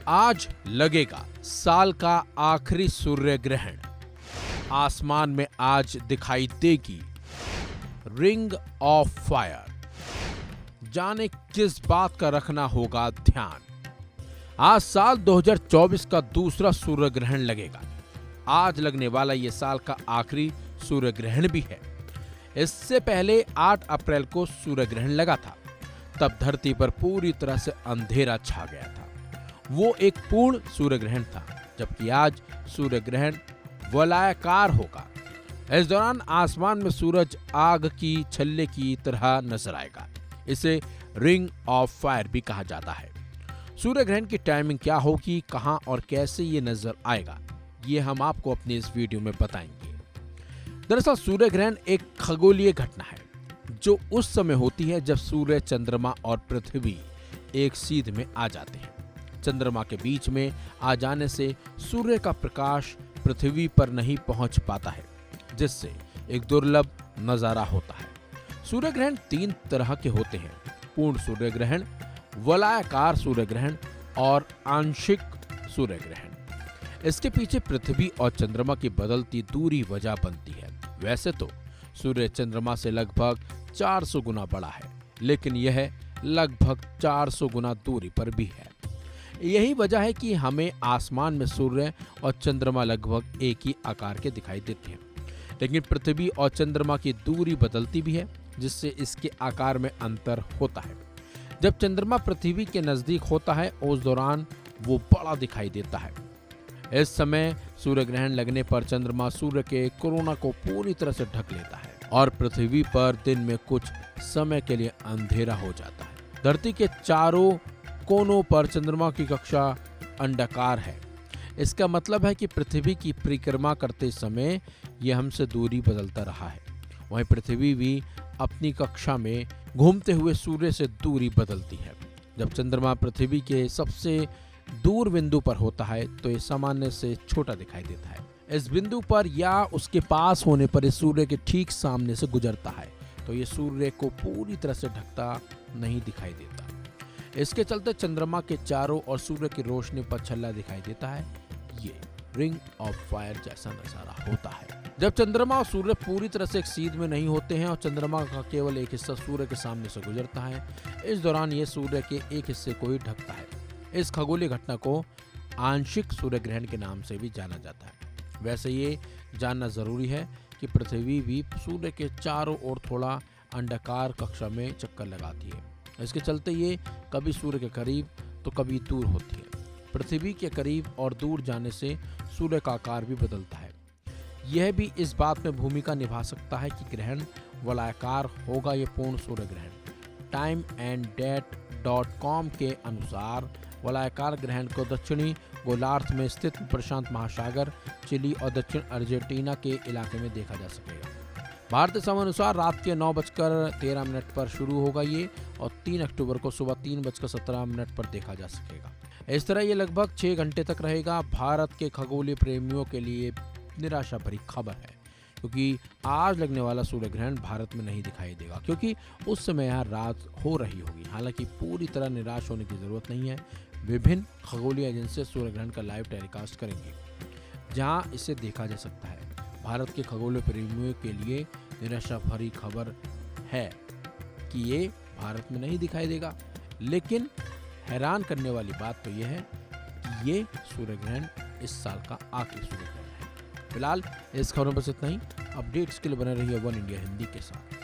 आज लगेगा साल का आखिरी सूर्य ग्रहण। आसमान में आज दिखाई देगी रिंग ऑफ फायर। जाने किस बात का रखना होगा ध्यान। आज साल 2024 का दूसरा सूर्य ग्रहण लगेगा। आज लगने वाला ये साल का आखिरी सूर्य ग्रहण भी है। इससे पहले 8 अप्रैल को सूर्य ग्रहण लगा था। तब धरती पर पूरी तरह से अंधेरा छा गया था। वो एक पूर्ण सूर्य ग्रहण था, जबकि आज सूर्य ग्रहण वलयाकार होगा। इस दौरान आसमान में सूरज आग की छल्ले की तरह नजर आएगा। इसे रिंग ऑफ फायर भी कहा जाता है। सूर्य ग्रहण की टाइमिंग क्या होगी, कहां और कैसे ये नजर आएगा, ये हम आपको अपनी इस वीडियो में बताएंगे। दरअसल सूर्य ग्रहण एक खगोलीय घटना है जो उस समय होती है जब सूर्य, चंद्रमा और पृथ्वी एक सीध में आ जाते हैं। चंद्रमा के बीच में आ जाने से सूर्य का प्रकाश पृथ्वी पर नहीं पहुंच पाता है, जिससे एक दुर्लभ नजारा होता है। सूर्य ग्रहण 3 तरह के होते हैं: पूर्ण सूर्य ग्रहण, वलयाकार सूर्य ग्रहण और आंशिक सूर्य ग्रहण। इसके पीछे पृथ्वी और चंद्रमा की बदलती दूरी वजह बनती है। वैसे तो सूर्य चंद्रमा से लगभग 400 गुना बड़ा है, लेकिन यह लगभग 400 गुना दूरी पर भी है। यही वजह है कि हमें आसमान में सूर्य और चंद्रमा लगभग एक ही आकार के दिखाई देते हैं। लेकिन पृथ्वी और चंद्रमा की दूरी बदलती भी है, जिससे इसके आकार में अंतर होता है। जब चंद्रमा पृथ्वी के नजदीक होता है, उस दौरान वो बड़ा दिखाई देता है। इस समय सूर्य ग्रहण लगने पर चंद्रमा सूर्य के कोरोना को पूरी तरह से ढक लेता है और पृथ्वी पर दिन में कुछ समय के लिए अंधेरा हो जाता है। धरती के चारों कोनों पर चंद्रमा की कक्षा अंडाकार है। इसका मतलब है कि पृथ्वी की परिक्रमा करते समय यह हमसे दूरी बदलता रहा है। वहीं पृथ्वी भी अपनी कक्षा में घूमते हुए सूर्य से दूरी बदलती है। जब चंद्रमा पृथ्वी के सबसे दूर बिंदु पर होता है तो ये सामान्य से छोटा दिखाई देता है। इस बिंदु पर या उसके पास होने पर ये सूर्य के ठीक सामने से गुजरता है तो ये सूर्य को पूरी तरह से ढकता नहीं दिखाई देता। इसके चलते चंद्रमा के चारों और सूर्य की रोशनी पर छल्ला दिखाई देता है। ये रिंग ऑफ फायर जैसा नजारा होता है। जब चंद्रमा और सूर्य पूरी तरह से एक सीध में नहीं होते हैं और चंद्रमा का केवल एक हिस्सा सूर्य के सामने से गुजरता है, इस दौरान ये सूर्य के एक हिस्से को ही ढकता है। इस खगोलीय घटना को आंशिक सूर्य ग्रहण के नाम से भी जाना जाता है। वैसे ये जानना जरूरी है कि पृथ्वी भी सूर्य के चारों ओर थोड़ा अंडाकार कक्षा में चक्कर लगाती है। इसके चलते ये कभी सूर्य के करीब तो कभी दूर होती है। पृथ्वी के करीब और दूर जाने से सूर्य का आकार भी बदलता है। यह भी इस बात में भूमिका निभा सकता है कि ग्रहण वलयाकार होगा या पूर्ण सूर्य ग्रहण। timeanddate.com के अनुसार वलयाकार ग्रहण को दक्षिणी गोलार्ध में स्थित प्रशांत महासागर, चिली और दक्षिण अर्जेंटीना के इलाके में देखा जा सकेगा। भारतीय समय अनुसार रात के 9:13 पर शुरू होगा ये और 3 अक्टूबर को सुबह 3:17 पर देखा जा सकेगा। इस तरह ये लगभग 6 घंटे तक रहेगा। भारत के खगोलीय प्रेमियों के लिए निराशा भरी खबर है, क्योंकि आज लगने वाला सूर्य ग्रहण भारत में नहीं दिखाई देगा, क्योंकि उस समय यहाँ रात हो रही होगी। हालांकि पूरी तरह निराश होने की जरूरत नहीं है। विभिन्न खगोलीय एजेंसी सूर्य ग्रहण का लाइव टेलीकास्ट करेंगे, जहाँ इसे देखा जा सकता है। भारत के खगोलीय प्रेमियों के लिए निराशा भरी खबर है कि ये भारत में नहीं दिखाई देगा। लेकिन हैरान करने वाली बात तो यह है कि ये सूर्य ग्रहण इस साल का आखिरी सूर्य ग्रहण है। फिलहाल इस खबरों पर इतना ही। अपडेट्स के लिए बने रहिए वन इंडिया हिंदी के साथ।